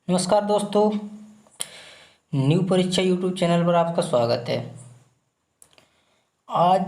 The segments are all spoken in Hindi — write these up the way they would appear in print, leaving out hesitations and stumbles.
नमस्कार दोस्तों, न्यू परीक्षा यूट्यूब चैनल पर आपका स्वागत है। आज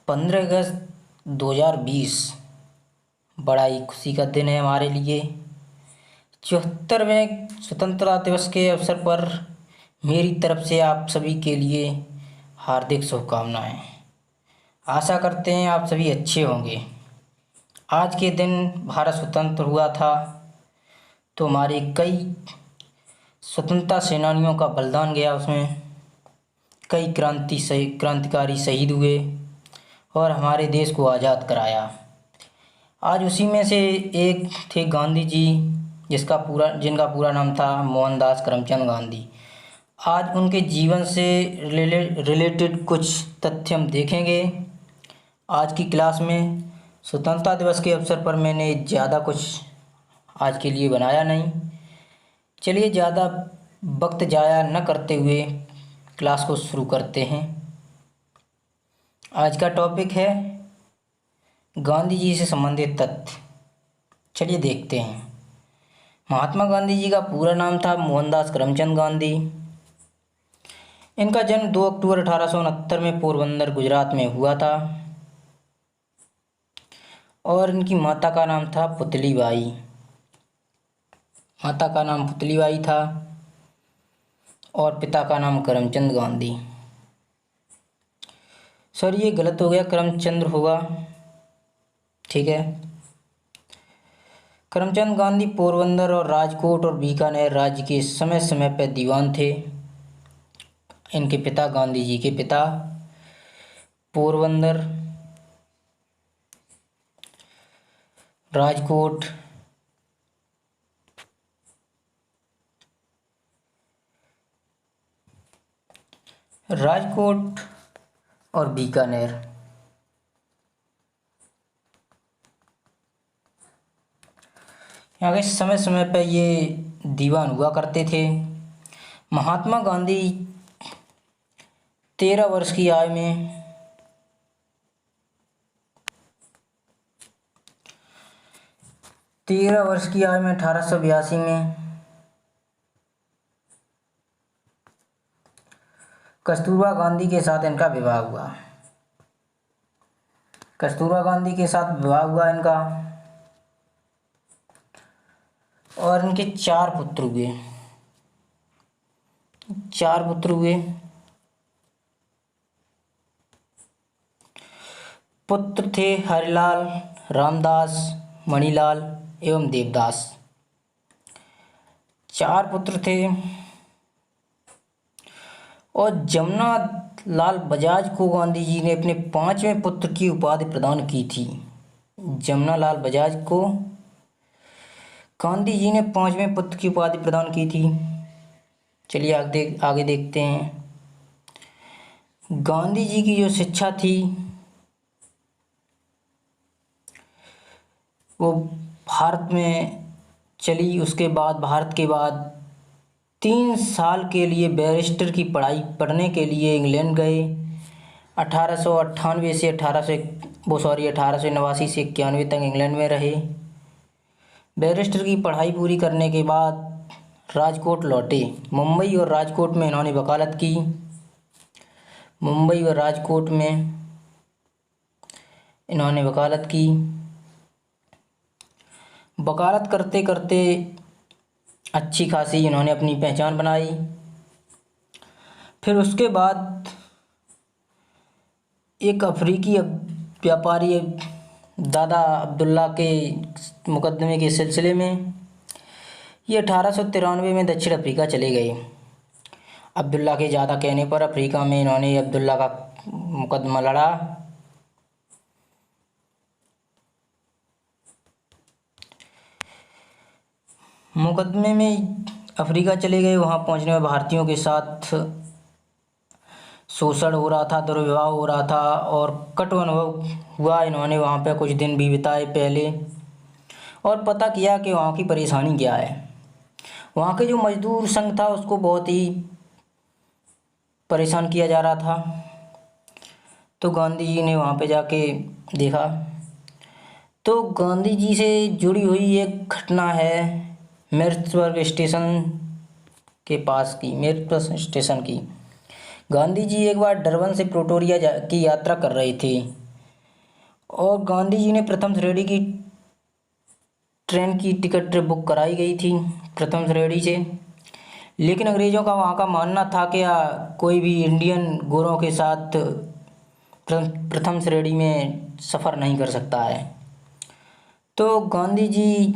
15 अगस्त 2020 बड़ा ही खुशी का दिन है हमारे लिए। 74वें स्वतंत्रता दिवस के अवसर पर मेरी तरफ से आप सभी के लिए हार्दिक शुभकामनाएं। आशा करते हैं आप सभी अच्छे होंगे। आज के दिन भारत स्वतंत्र हुआ था तो हमारे कई स्वतंत्रता सेनानियों का बलिदान गया, उसमें कई क्रांतिकारी शहीद हुए और हमारे देश को आज़ाद कराया। आज उसी में से एक थे गांधी जी, जिनका पूरा नाम था मोहनदास करमचंद गांधी। आज उनके जीवन से रिलेटेड कुछ तथ्य हम देखेंगे आज की क्लास में। स्वतंत्रता दिवस के अवसर पर मैंने ज़्यादा कुछ आज के लिए बनाया नहीं। चलिए ज़्यादा वक्त ज़ाया न करते हुए क्लास को शुरू करते हैं। आज का टॉपिक है गांधी जी से संबंधित तथ्य। चलिए देखते हैं। महात्मा गांधी जी का पूरा नाम था मोहनदास करमचंद गांधी। इनका जन्म 2 अक्टूबर 1869 में पोरबंदर गुजरात में हुआ था और इनकी माता का नाम था पुतलीबाई। माता का नाम पुतलीबाई था और पिता का नाम करमचंद गांधी। सॉरी, ये गलत हो गया, करमचंद्र होगा, ठीक है। करमचंद गांधी पोरबंदर और राजकोट और बीकानेर राज्य के समय समय पर दीवान थे। इनके पिता, गांधी जी के पिता, पोरबंदर, राजकोट, और बीकानेर, यहाँ के समय समय पर ये दीवान हुआ करते थे। महात्मा गांधी 13 वर्ष की आयु में तेरह वर्ष की आयु में 1882 में कस्तूरबा गांधी के साथ इनका विवाह हुआ। कस्तूरबा गांधी के साथ विवाह हुआ इनका और इनके 4 पुत्र हुए। 4 पुत्र हुए। पुत्र थे हरिलाल, रामदास, मणिलाल एवं देवदास। 4 पुत्र थे और जमुना लाल बजाज को गांधी जी ने अपने 5वें पुत्र की उपाधि प्रदान की थी। जमुना लाल बजाज को गांधी जी ने 5वें पुत्र की उपाधि प्रदान की थी। चलिए आगे देखते हैं। गांधी जी की जो शिक्षा थी वो भारत में चली। उसके बाद भारत के बाद 3 साल के लिए बैरिस्टर की पढ़ाई पढ़ने के लिए इंग्लैंड गए। 1889 से 1889 से 91 तक इंग्लैंड में रहे। बैरिस्टर की पढ़ाई पूरी करने के बाद राजकोट लौटे। मुंबई और राजकोट में इन्होंने वकालत की। मुंबई और राजकोट में इन्होंने वकालत की। वकालत करते करते अच्छी खासी इन्होंने अपनी पहचान बनाई। फिर उसके बाद एक अफ्रीकी व्यापारी दादा अब्दुल्ला के मुकदमे के सिलसिले में ये 1893 में दक्षिण अफ्रीका चले गए। अब्दुल्ला के ज़्यादा कहने पर अफ्रीका में इन्होंने अब्दुल्ला का मुकदमा लड़ा। मुकदमे में अफ्रीका चले गए। वहाँ पहुँचने में भारतीयों के साथ शोषण हो रहा था, दुर्व्यवहार हो रहा था और कटु अनुभव हुआ। इन्होंने वहाँ पे कुछ दिन भी बिताए पहले और पता किया कि वहाँ की परेशानी क्या है। वहाँ के जो मजदूर संघ था उसको बहुत ही परेशान किया जा रहा था। तो गांधी जी ने वहाँ पे जाके देखा। तो गांधी जी से जुड़ी हुई एक घटना है मृत्सबर्ग स्टेशन के पास की, मेरठ स्टेशन की। गांधी जी एक बार डरबन से प्रिटोरिया की यात्रा कर रहे थे और गांधी जी ने प्रथम श्रेणी की ट्रेन की टिकट बुक कराई गई थी प्रथम श्रेणी से। लेकिन अंग्रेज़ों का वहाँ का मानना था कि कोई भी इंडियन गोरों के साथ प्रथम श्रेणी में सफ़र नहीं कर सकता है। तो गांधी जी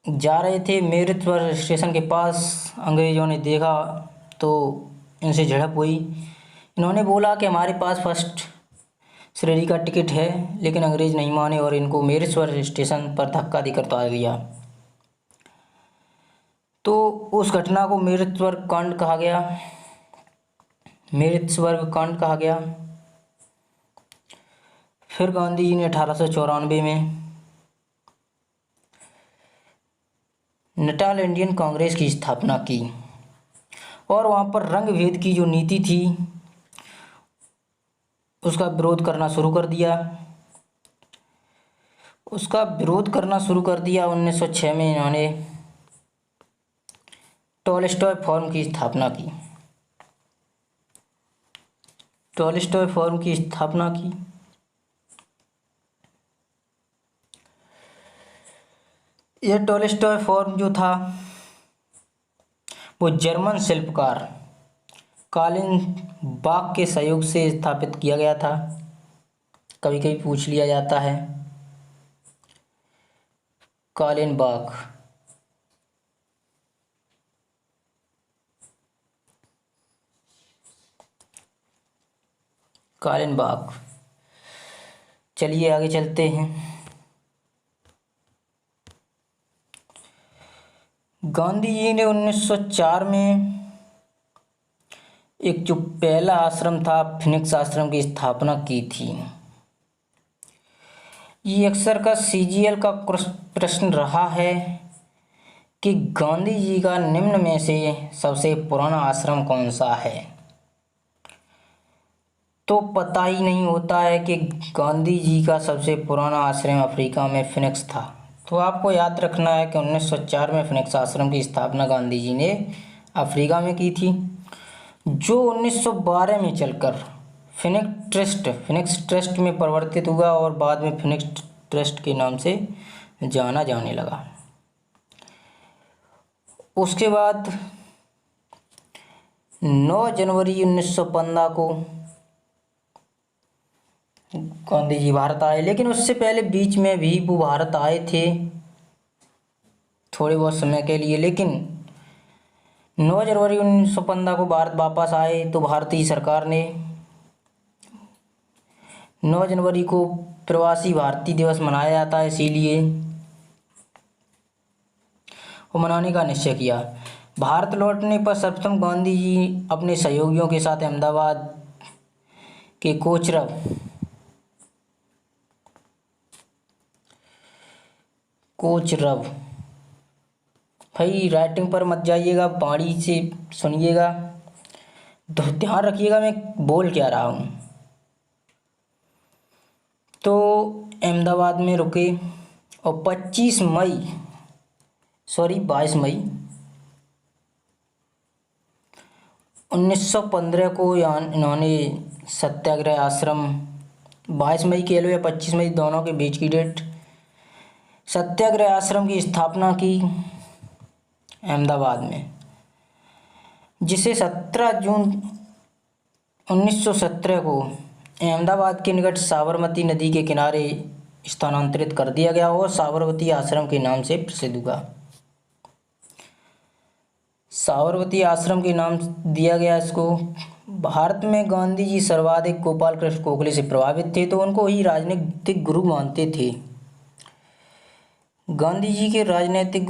जा रहे थे मेरठ स्टेशन के पास, अंग्रेज़ों ने देखा तो इनसे झड़प हुई। इन्होंने बोला कि हमारे पास फर्स्ट श्रेणी का टिकट है, लेकिन अंग्रेज़ नहीं माने और इनको मेरठ स्टेशन पर धक्का देकर उतार दिया। तो उस घटना को मेरठ कांड कहा गया, मेरठ कांड कहा गया। फिर गांधी जी ने 1894 में नेटाल इंडियन कांग्रेस की स्थापना की और वहाँ पर रंग भेद की जो नीति थी उसका विरोध करना शुरू कर दिया। 1906 में इन्होंने टॉलस्टॉय फॉर्म की स्थापना की। यह टॉलस्टॉय फॉर्म जो था वो जर्मन शिल्पकार कालिन बाख के सहयोग से स्थापित किया गया था। कभी कभी पूछ लिया जाता है, कालिन बाख। चलिए आगे चलते हैं। गांधी जी ने 1904 में एक जो पहला आश्रम था फिनिक्स आश्रम की स्थापना की थी। ये अक्सर का सीजीएल का प्रश्न रहा है कि गांधी जी का निम्न में से सबसे पुराना आश्रम कौन सा है। तो पता ही नहीं होता है कि गांधी जी का सबसे पुराना आश्रम अफ्रीका में फिनिक्स था। तो आपको याद रखना है कि 1904 में फिनिक्स आश्रम की स्थापना गांधी जी ने अफ्रीका में की थी, जो 1912 में चलकर फिनिक्स ट्रस्ट में परिवर्तित हुआ और बाद में फिनिक्स ट्रस्ट के नाम से जाना जाने लगा। उसके बाद 9 जनवरी 1915 को गांधी जी भारत आए, लेकिन उससे पहले बीच में भी वो भारत आए थे थोड़े बहुत समय के लिए। लेकिन 9 जनवरी 1915 को भारत वापस आए तो भारतीय सरकार ने 9 जनवरी को प्रवासी भारतीय दिवस मनाया जाता है, इसीलिए वो मनाने का निश्चय किया। भारत लौटने पर सर्वप्रथम गांधी जी अपने सहयोगियों के साथ अहमदाबाद के कोचरब भाई राइटिंग पर मत जाइएगा, बाड़ी से सुनिएगा, तो ध्यान रखिएगा मैं बोल क्या रहा हूँ। तो अहमदाबाद में रुके और 22 मई 1915 को इन्होंने सत्याग्रह आश्रम, 22 मई कह लो या 25 मई, दोनों के बीच की डेट, सत्याग्रह आश्रम की स्थापना की अहमदाबाद में, जिसे 17 जून 1917 को अहमदाबाद के निकट साबरमती नदी के किनारे स्थानांतरित कर दिया गया और साबरमती आश्रम के नाम से प्रसिद्ध हुआ। साबरमती आश्रम के नाम दिया गया इसको। भारत में गांधी जी सर्वाधिक गोपाल कृष्ण गोखले से प्रभावित थे, तो उनको ही राजनीतिक गुरु मानते थे। गांधी जी के राजनीतिक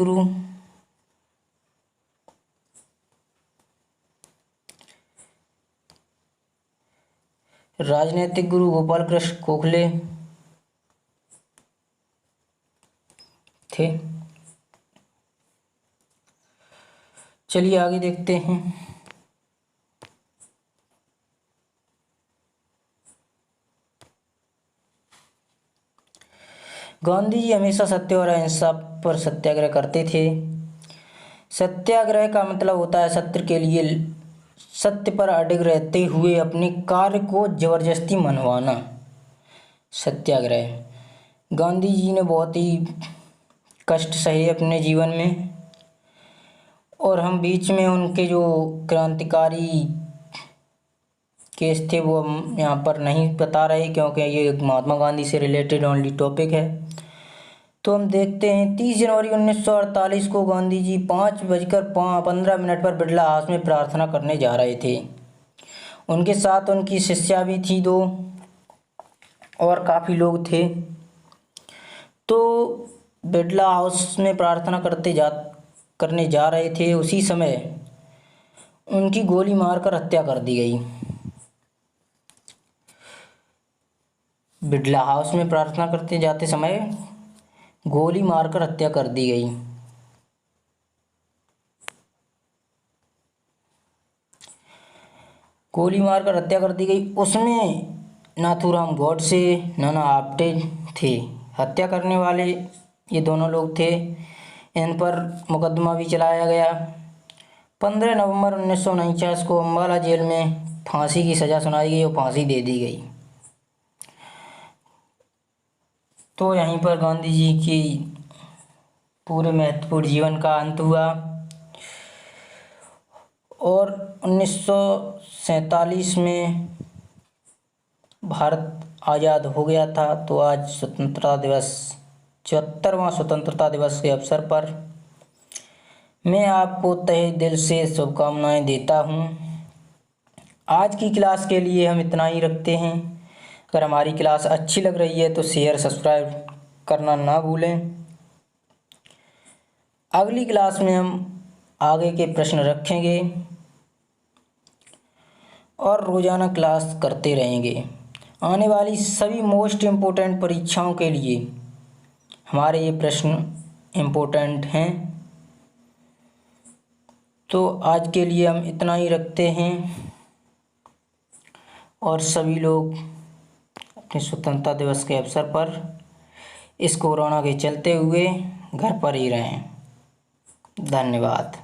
गुरु गोपाल कृष्ण गोखले थे। चलिए आगे देखते हैं। गांधी जी हमेशा सत्य और अहिंसा पर सत्याग्रह करते थे। सत्याग्रह का मतलब होता है सत्य के लिए, सत्य पर अडिग रहते हुए अपने कार्य को जबरदस्ती मनवाना, सत्याग्रह। गांधी जी ने बहुत ही कष्ट सहे अपने जीवन में, और हम बीच में उनके जो क्रांतिकारी केस थे वो हम यहाँ पर नहीं बता रहे, क्योंकि ये महात्मा गांधी से रिलेटेड ओनली टॉपिक है। तो हम देखते हैं 30 जनवरी 1948 को गांधी जी 5:15 पर बिरला हाउस में प्रार्थना करने जा रहे थे। उनके साथ उनकी शिष्या भी थी 2, और काफ़ी लोग थे। तो बिरला हाउस में प्रार्थना करने जा रहे थे, उसी समय उनकी गोली मारकर हत्या कर दी गई। बिरला हाउस में प्रार्थना करते जाते समय गोली मारकर हत्या कर दी गई। गोली मारकर हत्या कर दी गई। उसमें नाथूराम गॉडसे, नाना आप्टे थे। हत्या करने वाले ये दोनों लोग थे। इन पर मुकदमा भी चलाया गया। 15 नवंबर 1949 को अम्बाला जेल में फांसी की सज़ा सुनाई गई और फांसी दे दी गई। तो यहीं पर गांधी जी की पूरे महत्वपूर्ण जीवन का अंत हुआ। और 1947 में भारत आज़ाद हो गया था। तो आज स्वतंत्रता दिवस, 74वां स्वतंत्रता दिवस के अवसर पर मैं आपको तहे दिल से शुभकामनाएं देता हूं। आज की क्लास के लिए हम इतना ही रखते हैं। अगर हमारी क्लास अच्छी लग रही है तो शेयर सब्सक्राइब करना ना भूलें। अगली क्लास में हम आगे के प्रश्न रखेंगे और रोज़ाना क्लास करते रहेंगे। आने वाली सभी मोस्ट इम्पोर्टेंट परीक्षाओं के लिए हमारे ये प्रश्न इम्पोर्टेंट हैं। तो आज के लिए हम इतना ही रखते हैं, और सभी लोग अपने स्वतंत्रता दिवस के अवसर पर इस कोरोना के चलते हुए घर पर ही रहें। धन्यवाद।